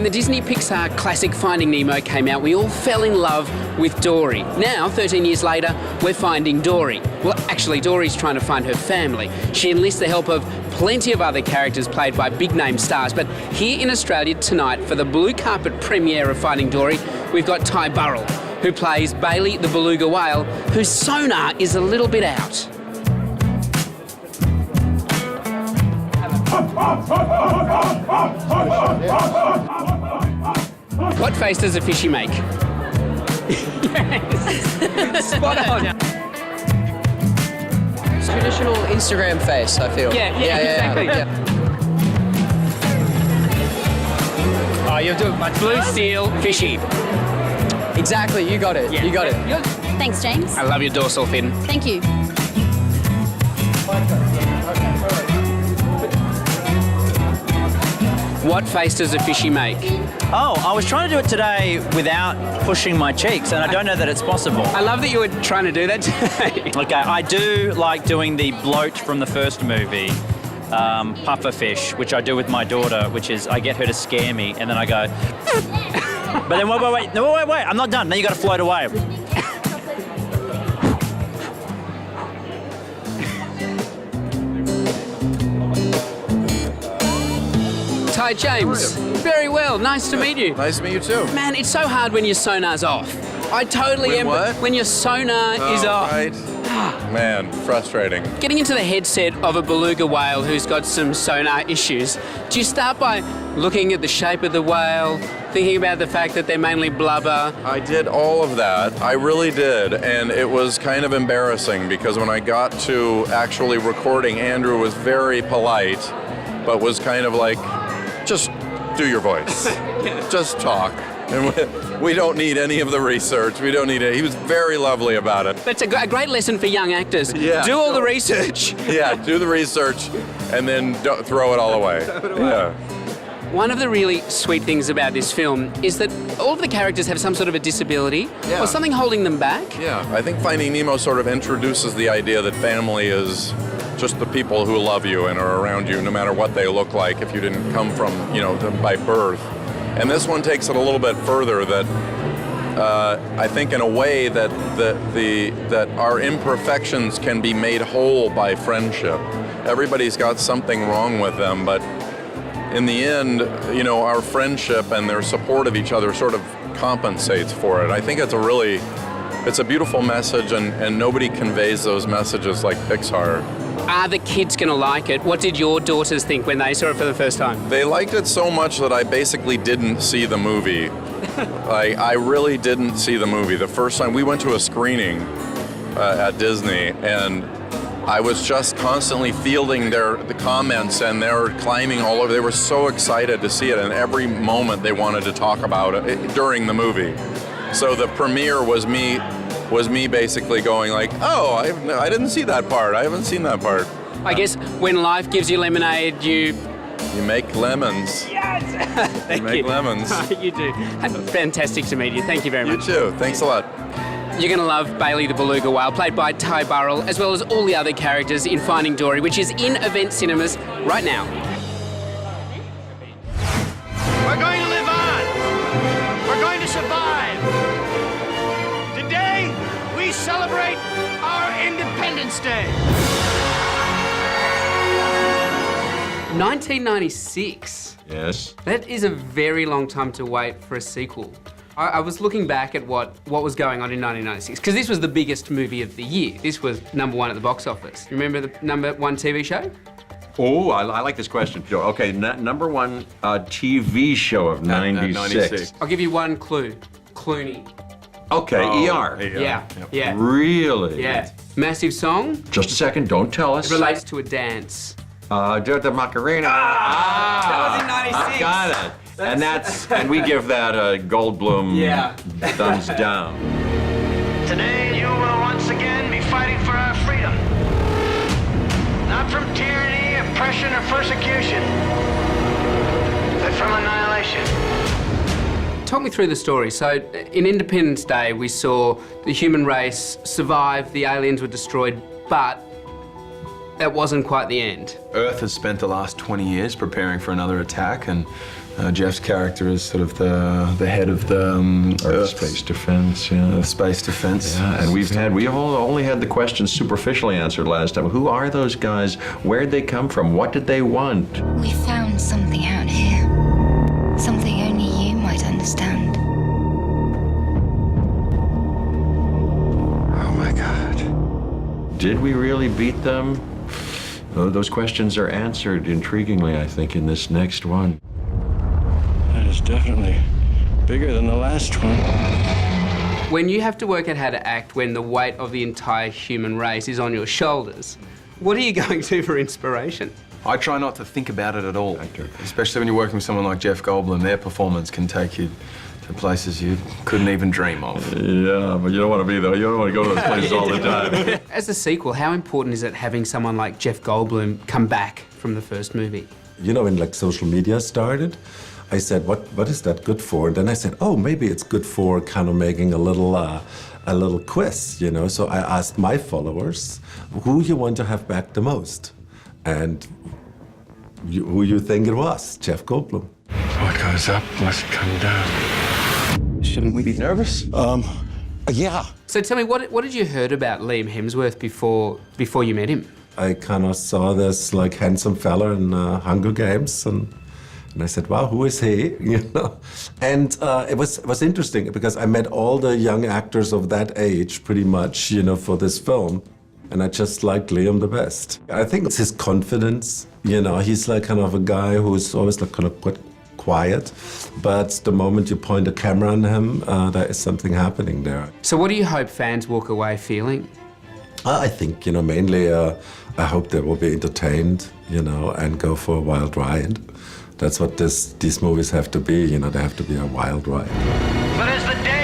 When the Disney Pixar classic Finding Nemo came out, we all fell in love with Dory. Now, 13 years later, we're finding Dory. Well, actually, Dory's trying to find her family. She enlists the help of plenty of other characters played by big-name stars. But here in Australia tonight, for the blue carpet premiere of Finding Dory, we've got Ty Burrell, who plays Bailey the beluga whale, whose sonar is a little bit out. What face does a fishy make? Yes. Spot on. It's traditional Instagram face, I feel. Yeah, exactly. Oh, you're doing much. Blue seal, fishy. Exactly, you got it. Yeah. You got it. Thanks, James. I love your dorsal fin. Thank you. What face does a fishy make? Oh, I was trying to do it today without pushing my cheeks, and I don't know that it's possible. I love that you were trying to do that today. Okay, I do like doing the bloat from the first movie, puffer fish, which I do with my daughter, which is I get her to scare me, and then I go... But then wait, I'm not done. Then you got to float away. Hi, James. Very well. Nice to meet you. Nice to meet you too. Man, it's so hard when your sonar's off. I totally am. What? When your sonar is off. Right. Man, frustrating. Getting into the headset of a beluga whale who's got some sonar issues, do you start by looking at the shape of the whale, thinking about the fact that they're mainly blubber? I did all of that. I really did. And it was kind of embarrassing because when I got to actually recording, Andrew was very polite, but was kind of like, just do your voice. Just talk. And we don't need any of the research. We don't need it. He was very lovely about it. That's a great lesson for young actors. Yeah. Do all the research. Yeah, do the research and then don't throw it all away. Yeah. One of the really sweet things about this film is that all of the characters have some sort of a disability or something holding them back. Yeah, I think Finding Nemo sort of introduces the idea that family is just the people who love you and are around you no matter what they look like if you didn't come from, them by birth. And this one takes it a little bit further that I think in a way that that our imperfections can be made whole by friendship. Everybody's got something wrong with them, but in the end, our friendship and their support of each other sort of compensates for it. I think it's a beautiful message, and nobody conveys those messages like Pixar. Are the kids going to like it? What did your daughters think when they saw it for the first time? They liked it so much that I basically didn't see the movie. I really didn't see the movie. The first time we went to a screening at Disney, and I was just constantly fielding the comments, and they were climbing all over. They were so excited to see it, and every moment they wanted to talk about it during the movie. So the premiere was me basically going like, oh, I didn't see that part. I haven't seen that part. I guess when life gives you lemonade, you make lemons. Yes! You make lemons. You do. Fantastic to meet you. Thank you very much. You too. Thanks a lot. You're going to love Bailey the beluga whale, played by Ty Burrell, as well as all the other characters in Finding Dory, which is in event cinemas right now. We're going to live on. We're going to survive. Today, we celebrate our Independence Day. 1996. Yes. That is a very long time to wait for a sequel. I was looking back at what was going on in 1996, because this was the biggest movie of the year. This was #1 at the box office. Remember the #1 TV show? Oh, I like this question. Okay, #1 TV show of 96. I'll give you one clue. Clooney. Okay, ER. Yeah. Really? Yeah. Massive song. Just a second, don't tell us. It relates to a dance. Do the Macarena. That was in 96. I got it. And we give that a Goldblum thumbs down. Today, you will once again be fighting for our freedom. Not from tyranny, oppression, or persecution, but from annihilation. Talk me through the story. So, in Independence Day, we saw the human race survive, the aliens were destroyed, but that wasn't quite the end. Earth has spent the last 20 years preparing for another attack, and Jeff's character is sort of the head of the Earth Space Defense, yeah. Space Defense. Yeah, and we all only had the questions superficially answered last time. Who are those guys? Where'd they come from? What did they want? We found something out here. Something only you might understand. Oh my God. Did we really beat them? Oh, those questions are answered intriguingly, I think, in this next one. That is definitely bigger than the last one. When you have to work out how to act when the weight of the entire human race is on your shoulders, what are you going to for inspiration? I try not to think about it at all, especially when you're working with someone like Jeff Goldblum. Their performance can take you to places you couldn't even dream of. Yeah, but you don't want to be there. You don't want to go to those places all the time. As a sequel, how important is it having someone like Jeff Goldblum come back from the first movie? You know, when like social media started, I said, what is that good for? And then I said, oh, maybe it's good for kind of making a little quiz, you know? So I asked my followers, who you want to have back the most? And who you think it was? Jeff Goldblum. What goes up must come down. Shouldn't we be nervous? Yeah. So tell me, what did you heard about Liam Hemsworth before you met him? I kind of saw this like handsome fella in Hunger Games, and I said, wow, who is he? You know, and it was interesting because I met all the young actors of that age pretty much, you know, for this film. And I just liked Liam the best. I think it's his confidence. You know, he's like kind of a guy who's always like kind of quite quiet, but the moment you point a camera on him, there is something happening there. So what do you hope fans walk away feeling? I think, you know, mainly I hope they will be entertained, you know, and go for a wild ride. That's what these movies have to be, you know, they have to be a wild ride. But as the day